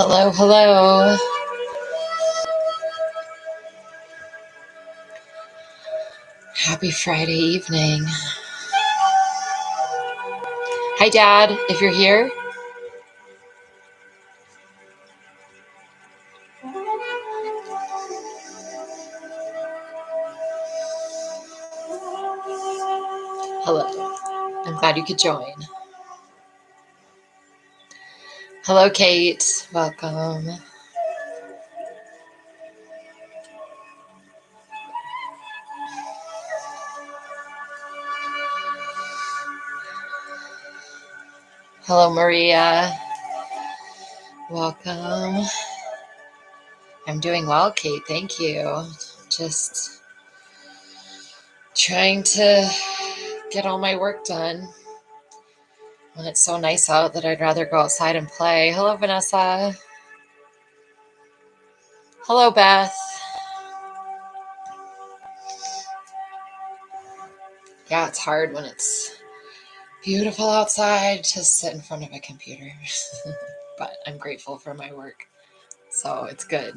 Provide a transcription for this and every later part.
Hello, hello. Happy Friday evening. Hi, Dad, if you're here. Hello. I'm glad you could join. Hello, Kate. Welcome. Hello, Maria. Welcome. I'm doing well, Kate. Thank you. Just trying to get all my work done when it's so nice out that I'd rather go outside and play. Hello, Vanessa. Hello, Beth. Yeah, it's hard when it's beautiful outside to sit in front of a computer. But I'm grateful for my work, so it's good.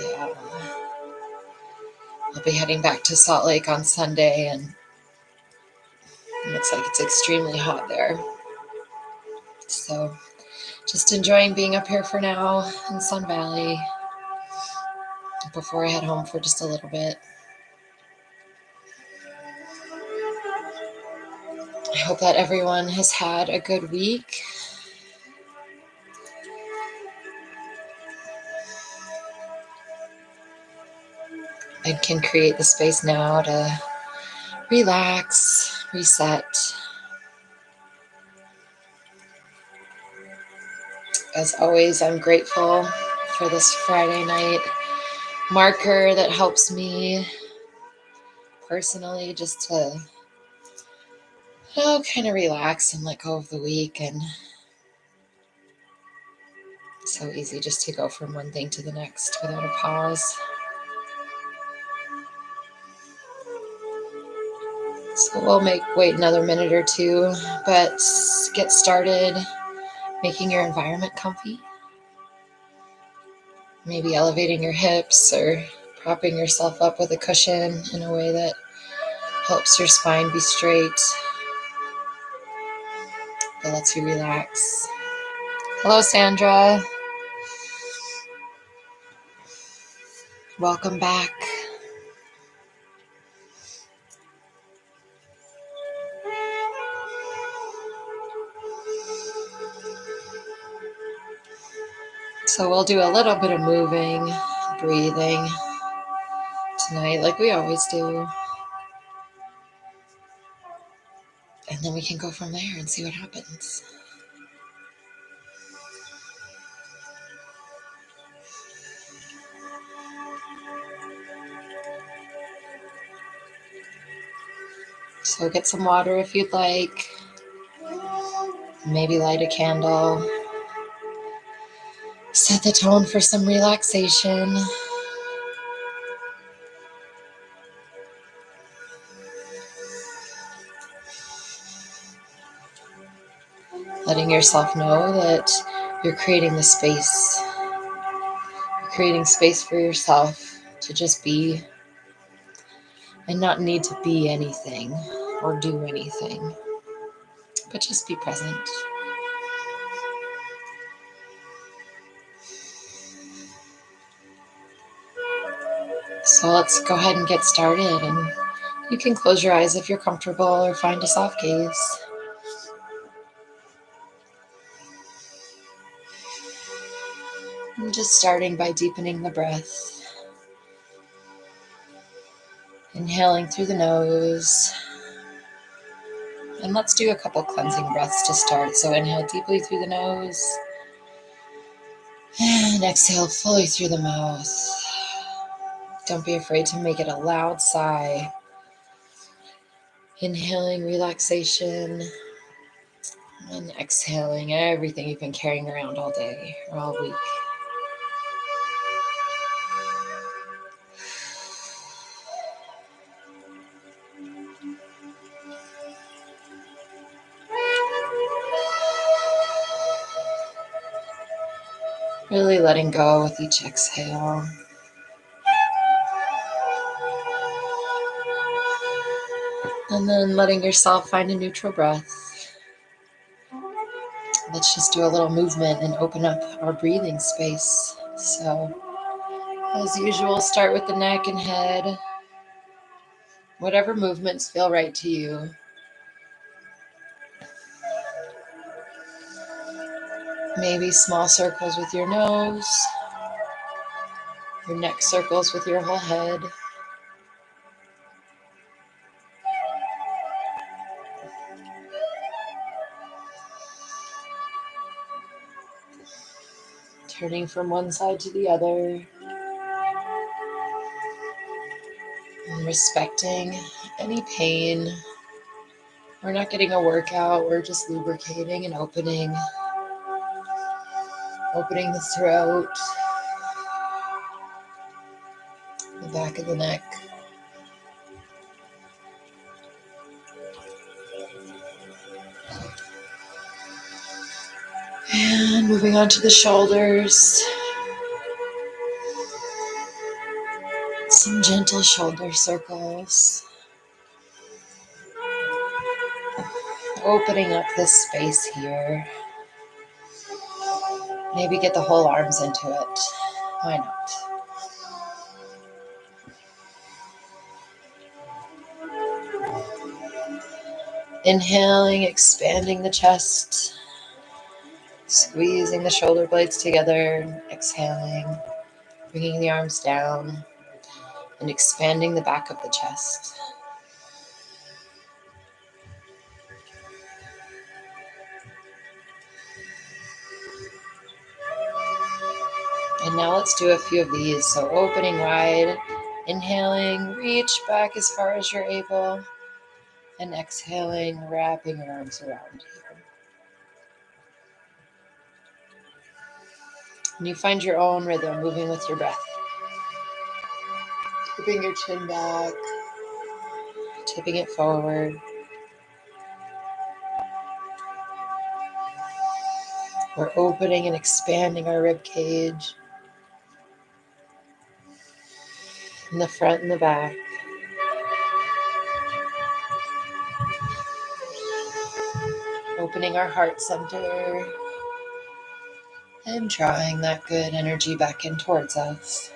Yeah. I'll be heading back to Salt Lake on Sunday, and it looks like it's extremely hot there. So just enjoying being up here for now in Sun Valley before I head home for just a little bit. I hope that everyone has had a good week. And can create the space now to relax, reset. As always, I'm grateful for this Friday night marker that helps me personally just to kind of relax and let go of the week. And it's so easy just to go from one thing to the next without a pause. So we'll wait another minute or two, but get started making your environment comfy. Maybe elevating your hips or propping yourself up with a cushion in a way that helps your spine be straight, that lets you relax. Hello, Sandra. Welcome back. So we'll do a little bit of moving, breathing tonight, like we always do. And then we can go from there and see what happens. So get some water if you'd like. Maybe light a candle. Set the tone for some relaxation. Letting yourself know that you're creating the space. You're creating space for yourself to just be and not need to be anything or do anything, but just be present. So let's go ahead and get started, and you can close your eyes if you're comfortable or find a soft gaze. I'm just starting by deepening the breath. Inhaling through the nose. And let's do a couple cleansing breaths to start. So inhale deeply through the nose. And exhale fully through the mouth. Don't be afraid to make it a loud sigh. Inhaling relaxation. And exhaling everything you've been carrying around all day or all week. Really letting go with each exhale. And then letting yourself find a neutral breath. Let's just do a little movement and open up our breathing space. So, as usual, start with the neck and head. Whatever movements feel right to you. Maybe small circles with your nose, your neck circles with your whole head. Turning from one side to the other. And respecting any pain. We're not getting a workout, we're just lubricating and opening. Opening the throat, the back of the neck. And moving on to the shoulders. Some gentle shoulder circles. Opening up this space here. Maybe get the whole arms into it. Why not? Inhaling, expanding the chest. Squeezing the shoulder blades together. Exhaling. Bringing the arms down. And expanding the back of the chest. And now let's do a few of these. So opening wide, inhaling, reach back as far as you're able, and exhaling, wrapping your arms around you. And you find your own rhythm moving with your breath. Keeping your chin back, tipping it forward. We're opening and expanding our rib cage in the front and the back. Opening our heart center and drawing that good energy back in towards us.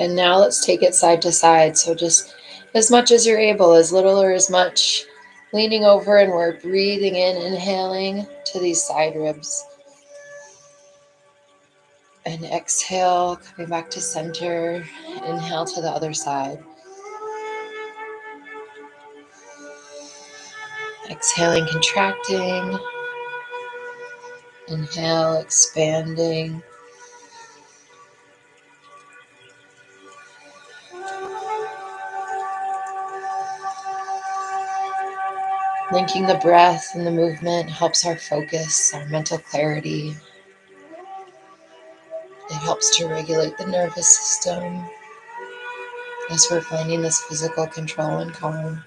And now let's take it side to side. So just as much as you're able, as little or as much, leaning over, and we're breathing in, inhaling to these side ribs. And exhale, coming back to center. Inhale to the other side. Exhaling, contracting. Inhale, expanding. Linking the breath and the movement helps our focus, our mental clarity. It helps to regulate the nervous system as we're finding this physical control and calm.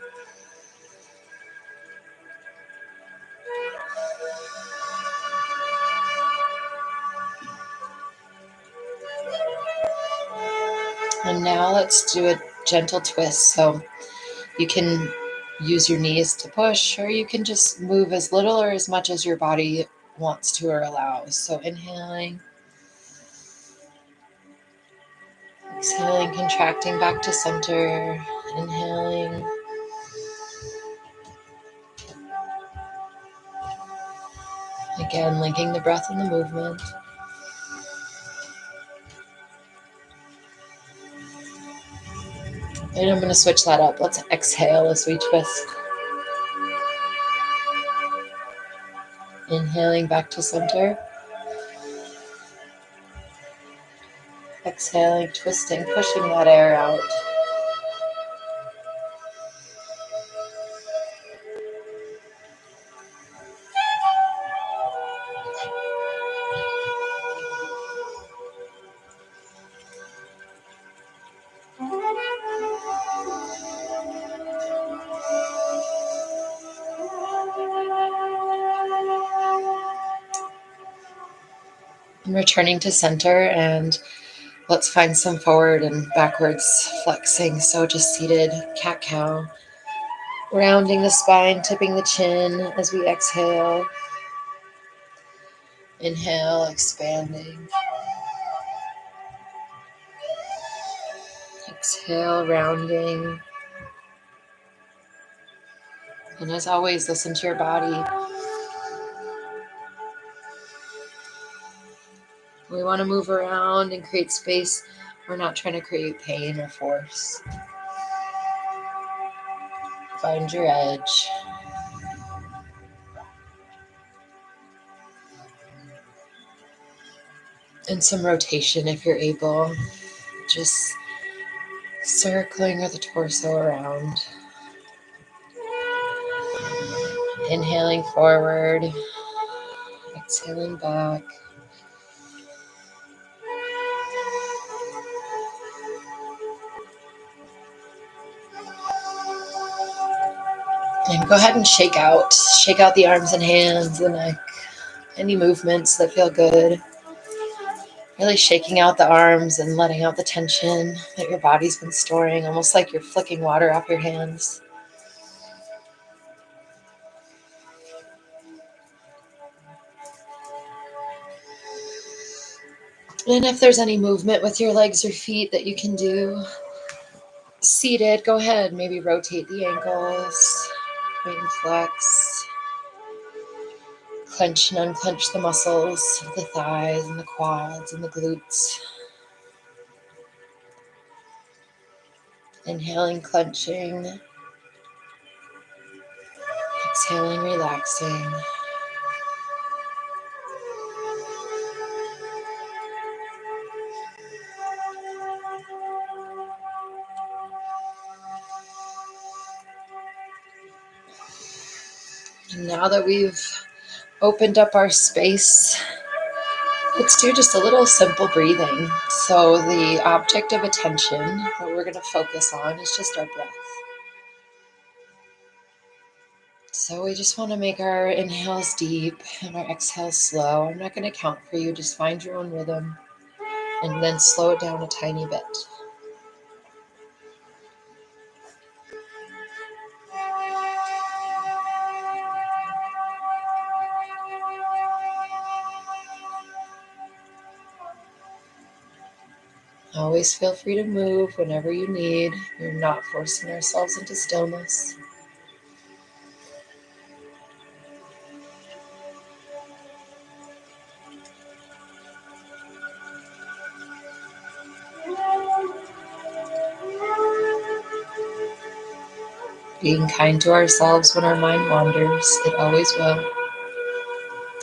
And now let's do a gentle twist. So you can use your knees to push, or you can just move as little or as much as your body wants to or allows. So inhaling, exhaling, contracting back to center, inhaling, again linking the breath and the movement. And I'm going to switch that up. Let's exhale as we twist. Inhaling back to center. Exhaling, twisting, pushing that air out. And returning to center, and let's find some forward and backwards flexing. So just seated cat-cow, rounding the spine, tipping the chin as we exhale. Inhale, expanding. Exhale, rounding. And as always, listen to your body. We want to move around and create space. We're not trying to create pain or force. Find your edge. And some rotation if you're able. Just circling the torso around. Inhaling forward. Exhaling back. And go ahead and shake out. Shake out the arms and hands, the neck. Any movements that feel good. Really shaking out the arms and letting out the tension that your body's been storing, almost like you're flicking water off your hands. And if there's any movement with your legs or feet that you can do, seated, go ahead. Maybe rotate the ankles, point and flex. Clench and unclench the muscles of the thighs and the quads and the glutes. Inhaling, clenching. Exhaling, relaxing. And now that we've opened up our space, let's do just a little simple breathing. So the object of attention that we're going to focus on is just our breath. So we just want to make our inhales deep and our exhales slow. I'm not going to count for you, just find your own rhythm and then slow it down a tiny bit. Always feel free to move whenever you need. We're not forcing ourselves into stillness. Being kind to ourselves when our mind wanders, it always will.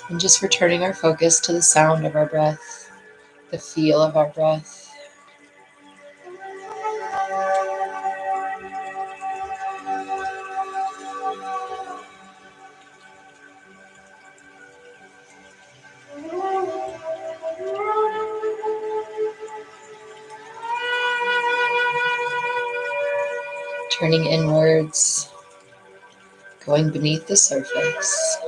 And just returning our focus to the sound of our breath, the feel of our breath. Turning inwards, going beneath the surface.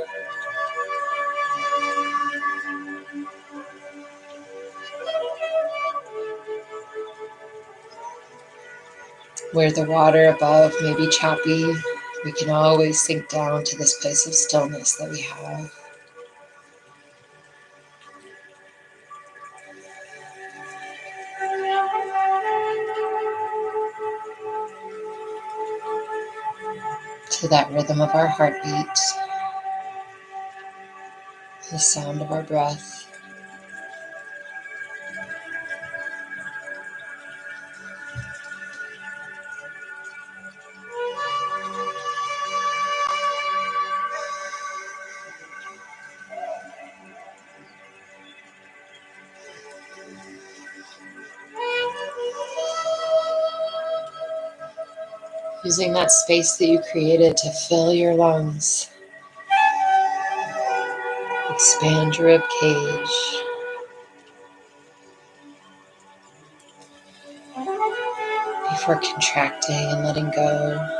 Where the water above may be choppy, we can always sink down to this place of stillness that we have. To that rhythm of our heartbeat, the sound of our breath. Using that space that you created to fill your lungs. Expand your rib cage. Before contracting and letting go.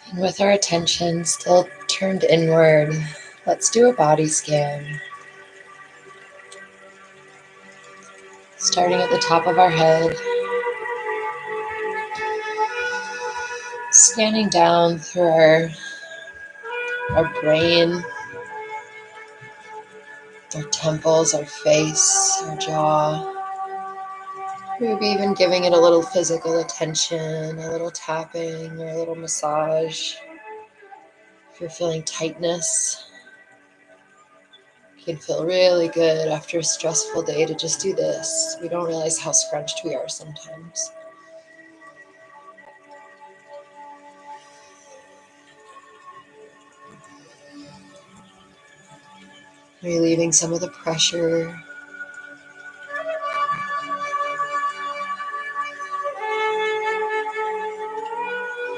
And with our attention still turned inward, let's do a body scan. Starting at the top of our head, scanning down through our brain, our temples, our face, our jaw. Maybe even giving it a little physical attention, a little tapping or a little massage. If you're feeling tightness, it can feel really good after a stressful day to just do this. We don't realize how scrunched we are sometimes. Relieving some of the pressure.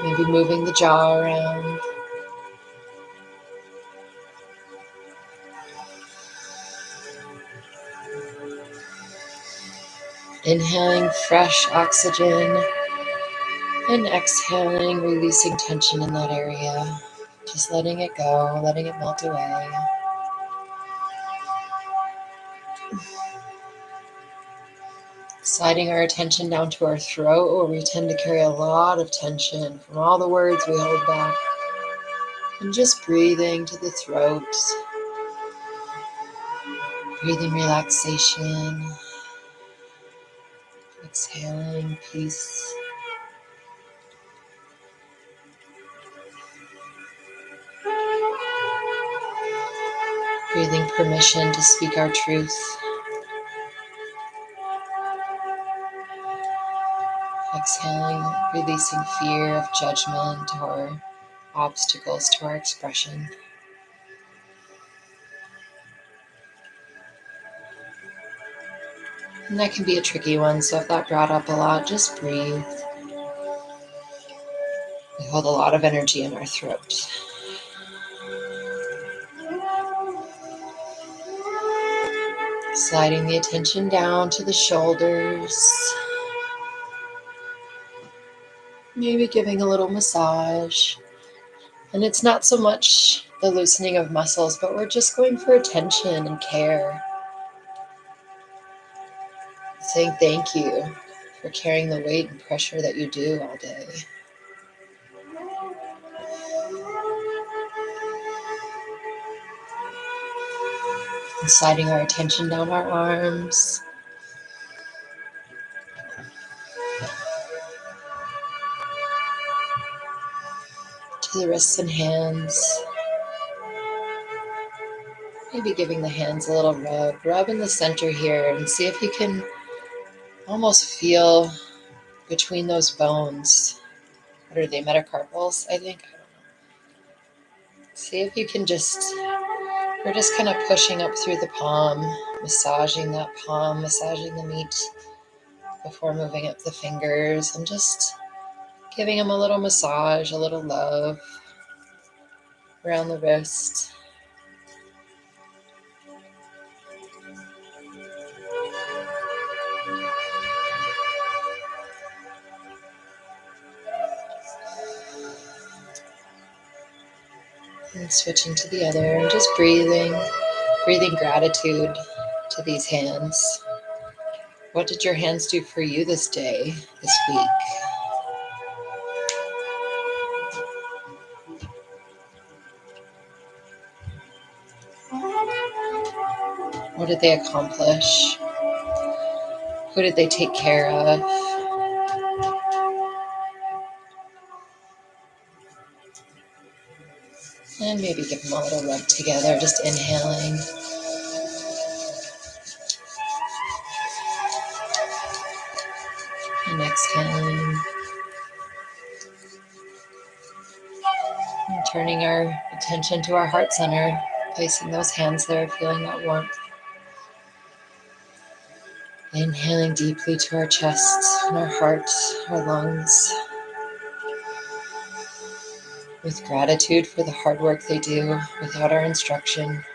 Maybe moving the jaw around. Inhaling fresh oxygen and exhaling, releasing tension in that area. Just letting it go, letting it melt away. Sliding our attention down to our throat, where we tend to carry a lot of tension from all the words we hold back. And just breathing to the throat. Breathing relaxation. Exhaling peace. Breathing permission to speak our truth. Exhaling, releasing fear of judgment or obstacles to our expression. And that can be a tricky one, so if that brought up a lot, just breathe. We hold a lot of energy in our throat. Sliding the attention down to the shoulders. Maybe giving a little massage. And it's not so much the loosening of muscles, but we're just going for attention and care. Saying thank you for carrying the weight and pressure that you do all day. And sliding our attention down our arms. To the wrists and hands. Maybe giving the hands a little rub. Rub in the center here and see if you can almost feel between those bones. What are they, metacarpals, I think? I don't know. See if you can we're just kind of pushing up through the palm, massaging that palm, massaging the meat before moving up the fingers, and just giving them a little massage, a little love around the wrist. And switching to the other, and just breathing gratitude to these hands. What did your hands do for you this day, this week? What did they accomplish? Who did they take care of? And maybe give them a little rub together, just inhaling. And exhaling. And turning our attention to our heart center, placing those hands there, feeling that warmth. Inhaling deeply to our chest and our heart, our lungs. With gratitude for the hard work they do without our instruction.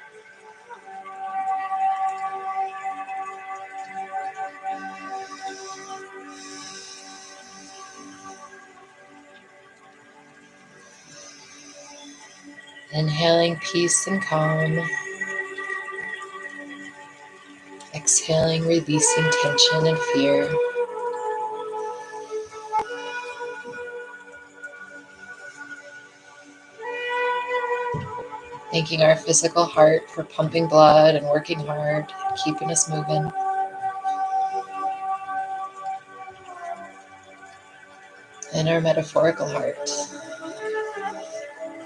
Inhaling peace and calm. Exhaling, releasing tension and fear. Thanking our physical heart for pumping blood and working hard, keeping us moving. And our metaphorical heart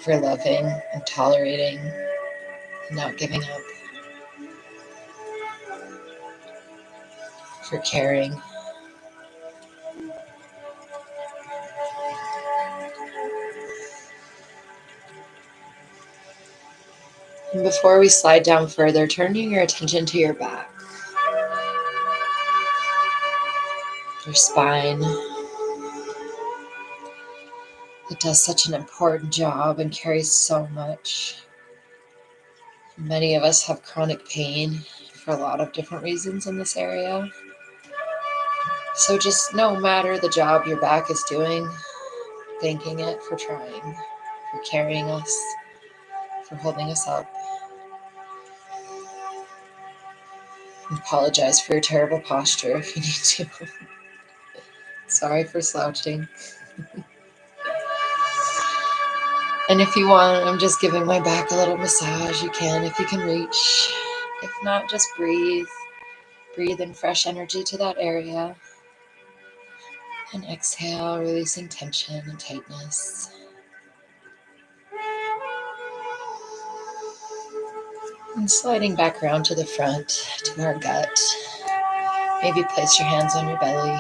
for loving and tolerating and not giving up, for caring. And before we slide down further, turning your attention to your back, your spine. It does such an important job and carries so much. Many of us have chronic pain for a lot of different reasons in this area. So just no matter the job your back is doing, thanking it for trying, for carrying us, for holding us up. Apologize for your terrible posture if you need to. Sorry for slouching. And if you want, I'm just giving my back a little massage. You can if you can reach. If not, just breathe. Breathe in fresh energy to that area. And exhale, releasing tension and tightness. And sliding back around to the front, to our gut. Maybe place your hands on your belly.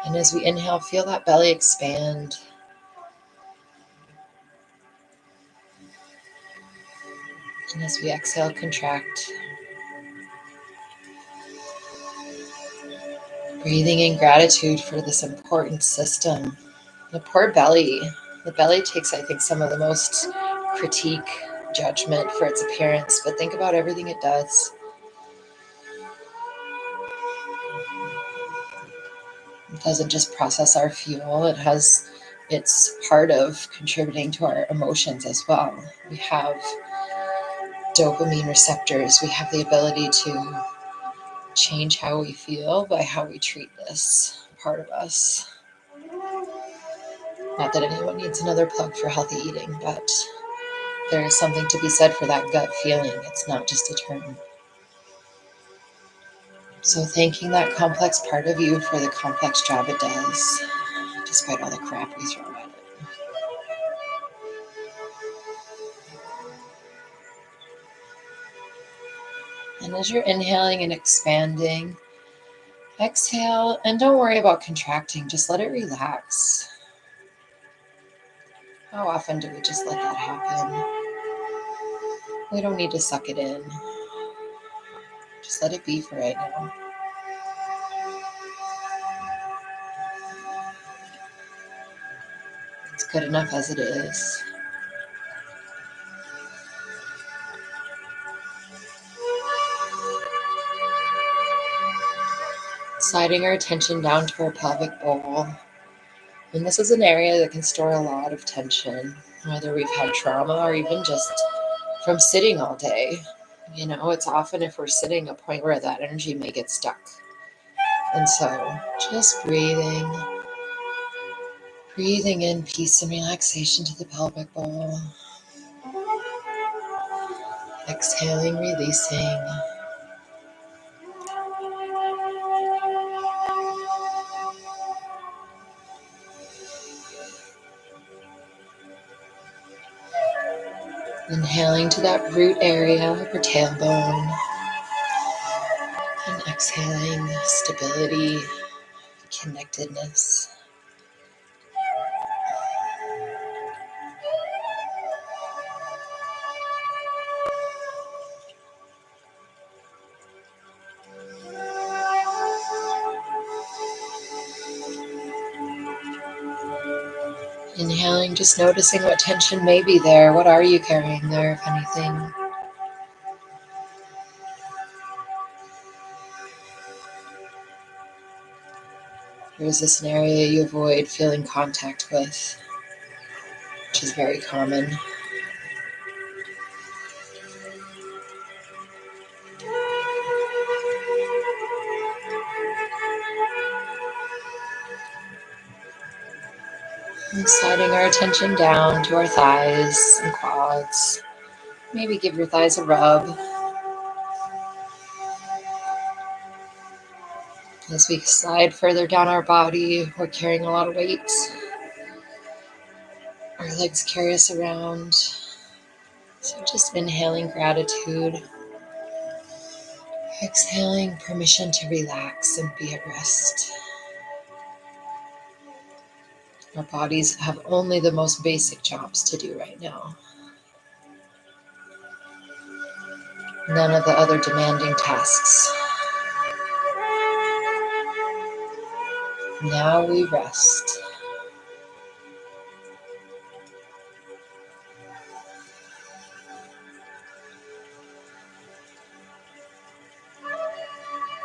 And as we inhale, feel that belly expand. And as we exhale, contract. Breathing in gratitude for this important system. The poor belly. The belly takes, I think, some of the most critique, judgment for its appearance, but think about everything it does. It doesn't just process our fuel, it's part of contributing to our emotions as well. We have dopamine receptors. We have the ability to change how we feel by how we treat this part of us. Not that anyone needs another plug for healthy eating, but there is something to be said for that gut feeling. It's not just a term. So thanking that complex part of you for the complex job it does, despite all the crap we throw at it. And as you're inhaling and expanding, exhale, and don't worry about contracting. Just let it relax. How often do we just let that happen? We don't need to suck it in. Just let it be for right now. It's good enough as it is. Sliding our attention down to our pelvic bowl. And this is an area that can store a lot of tension, whether we've had trauma or even just from sitting all day. You know, it's often if we're sitting a point where that energy may get stuck. And so just breathing in peace and relaxation to the pelvic bowl. Exhaling, releasing. Inhaling to that root area of our tailbone. And exhaling stability, connectedness. Inhaling, just noticing what tension may be there. What are you carrying there, if anything? Or is this an area you avoid feeling contact with? which is very common. And sliding our attention down to our thighs and quads. Maybe give your thighs a rub. As we slide further down our body, we're carrying a lot of weight. Our legs carry us around. So just inhaling gratitude. Exhaling permission to relax and be at rest. Our bodies have only the most basic jobs to do right now. None of the other demanding tasks. Now we rest.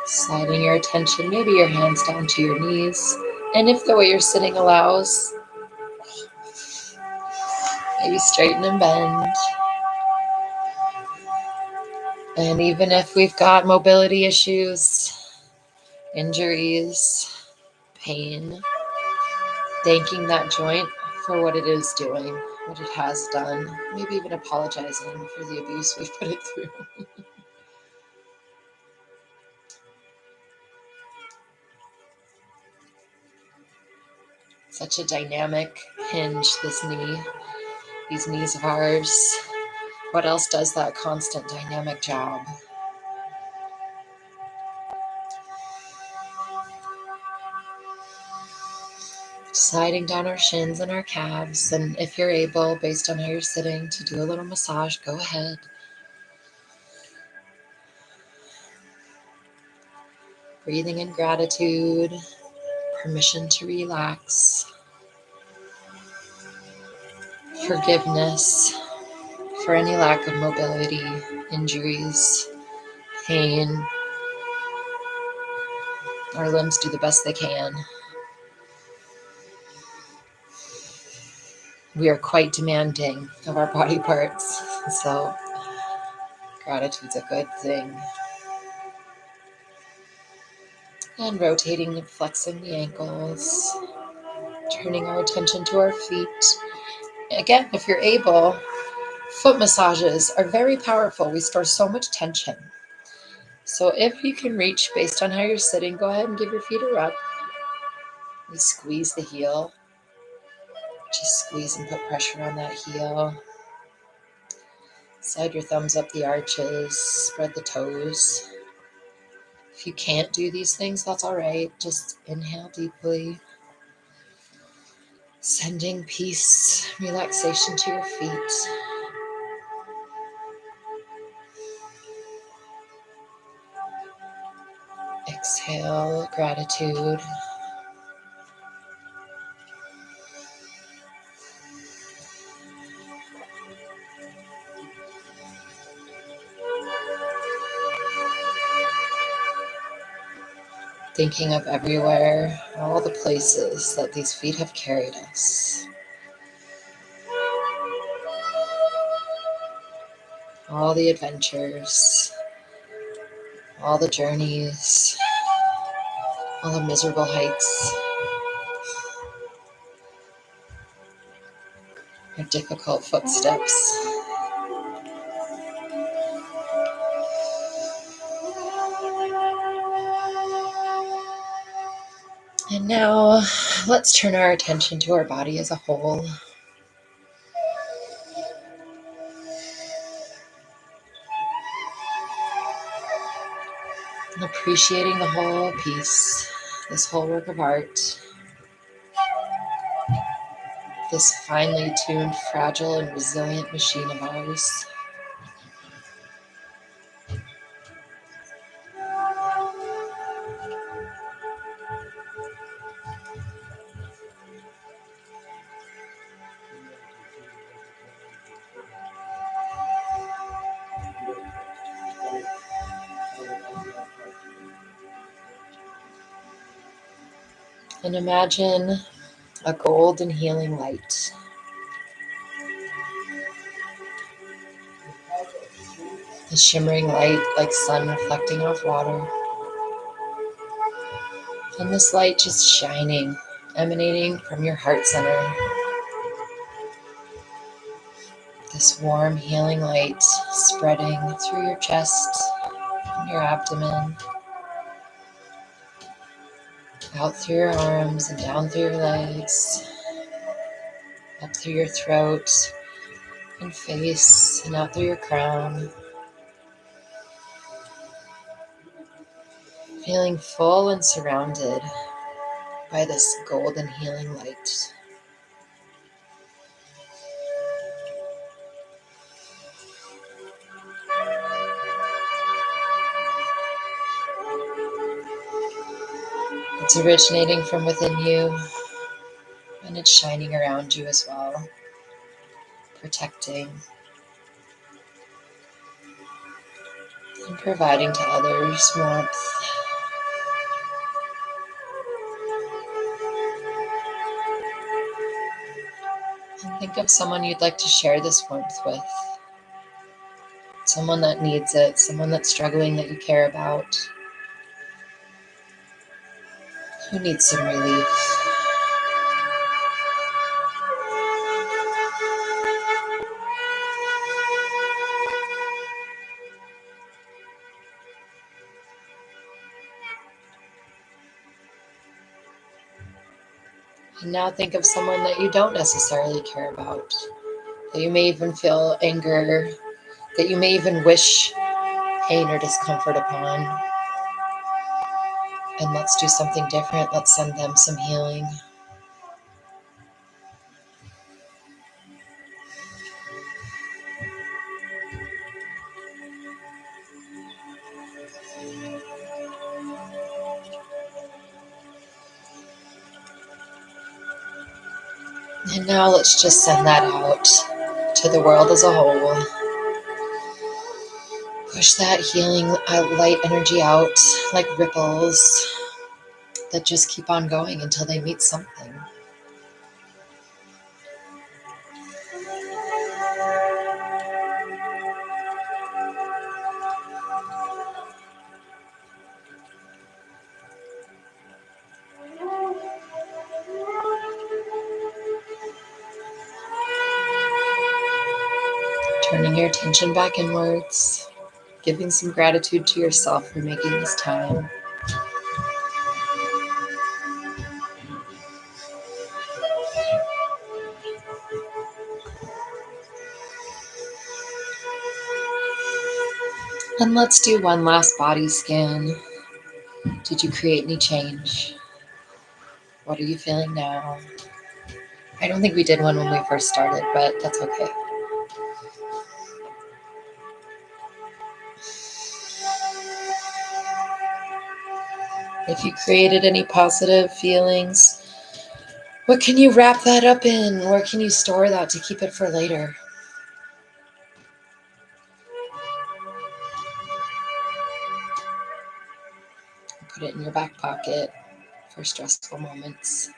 Sliding your attention, maybe your hands down to your knees. And if the way you're sitting allows, maybe straighten and bend. And even if we've got mobility issues, injuries, pain, thanking that joint for what it is doing, what it has done, maybe even apologizing for the abuse we've put it through. Such a dynamic hinge, this knee, these knees of ours. What else does that constant dynamic job? Sliding down our shins and our calves, and if you're able, based on how you're sitting, to do a little massage, go ahead. Breathing in gratitude, permission to relax, forgiveness for any lack of mobility, injuries, pain. Our limbs do the best they can. We are quite demanding of our body parts, so gratitude's a good thing. And rotating and flexing the ankles, turning our attention to our feet. Again, if you're able, foot massages are very powerful. We store so much tension. So if you can reach, based on how you're sitting, go ahead and give your feet a rub. We squeeze the heel. Just squeeze and put pressure on that heel. Slide your thumbs up the arches, spread the toes. If you can't do these things, that's all right. Just inhale deeply. Sending peace, relaxation to your feet. Exhale, gratitude. Thinking of everywhere, all the places that these feet have carried us. All the adventures, all the journeys, all the miserable heights, our difficult footsteps. And now let's turn our attention to our body as a whole. And appreciating the whole piece, this whole work of art, this finely tuned, fragile, and resilient machine of ours. And imagine a golden healing light A shimmering light like sun reflecting off water. And this light just shining, emanating from your heart center. This warm, healing light spreading through your chest and your abdomen, out through your arms and down through your legs, up through your throat and face, and out through your crown. Feeling full and surrounded by this golden healing light. It's originating from within you, and it's shining around you as well, protecting and providing to others warmth. And think of someone you'd like to share this warmth with. Someone that needs it, someone that's struggling that you care about, who needs some relief. And now think of someone that you don't necessarily care about, that you may even feel anger, that you may even wish pain or discomfort upon. And let's do something different. Let's send them some healing. And now let's just send that out to the world as a whole. Push that healing light energy out like ripples that just keep on going until they meet something. Turning your attention back inwards, giving some gratitude to yourself for making this time. And let's do one last body scan. Did you create any change? What are you feeling now? I don't think we did one when we first started, but that's okay. If you created any positive feelings, what can you wrap that up in? Where can you store that to keep it for later? Put it in your back pocket for stressful moments.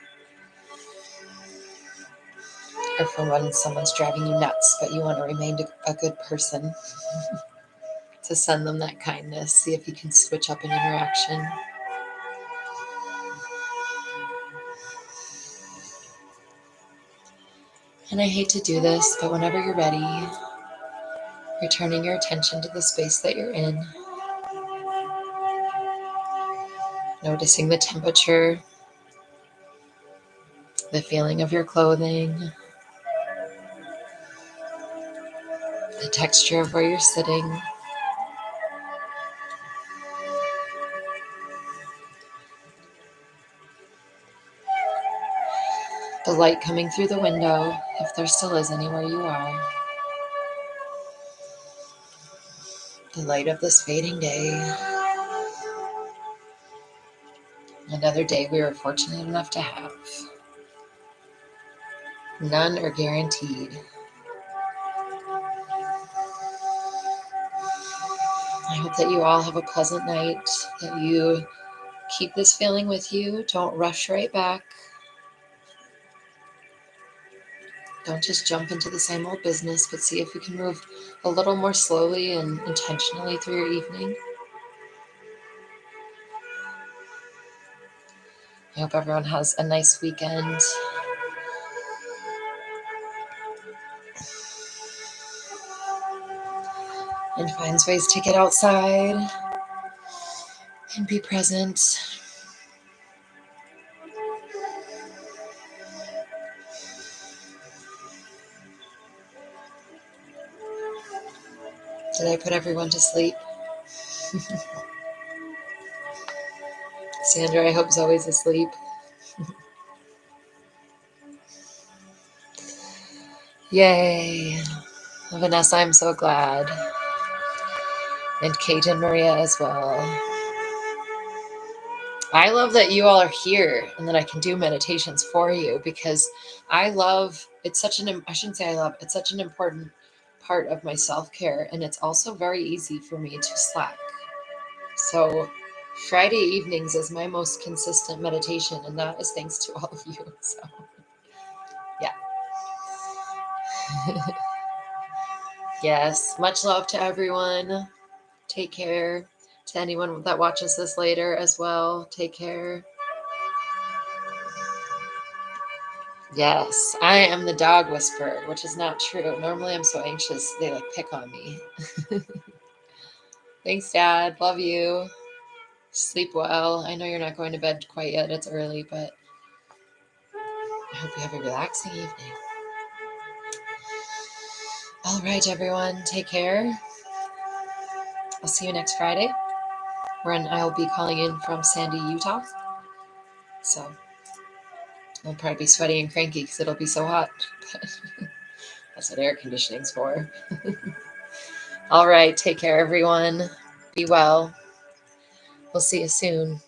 Or for when someone's driving you nuts, but you want to remain a good person. To send them that kindness. See if you can switch up an interaction. And I hate to do this, but whenever you're ready, returning your attention to the space that you're in. Noticing the temperature, the feeling of your clothing, the texture of where you're sitting. The light coming through the window, if there still is any where you are. The light of this fading day. Another day we were fortunate enough to have. None are guaranteed. I hope that you all have a pleasant night, that you keep this feeling with you. Don't rush right back. Don't just jump into the same old business, but see if you can move a little more slowly and intentionally through your evening. I hope everyone has a nice weekend. And finds ways to get outside and be present. Did I put everyone to sleep? Sandra, I hope, is always asleep. Yay. Vanessa, I'm so glad. And Kate and Maria as well. I love that you all are here and that I can do meditations for you, because it's such an important part of my self-care, and it's also very easy for me to slack. So Friday evenings is my most consistent meditation, and that is thanks to all of you. So yeah. Yes, much love to everyone. Take care. To anyone that watches this later as well, take care. Yes, I am the dog whisperer, which is not true. Normally I'm so anxious they pick on me. Thanks, Dad. Love you. Sleep well. I know you're not going to bed quite yet. It's early, but I hope you have a relaxing evening. All right, everyone. Take care. I'll see you next Friday, when I'll be calling in from Sandy, Utah. So I'll probably be sweaty and cranky because it'll be so hot. That's what air conditioning's for. All right. Take care, everyone. Be well. We'll see you soon.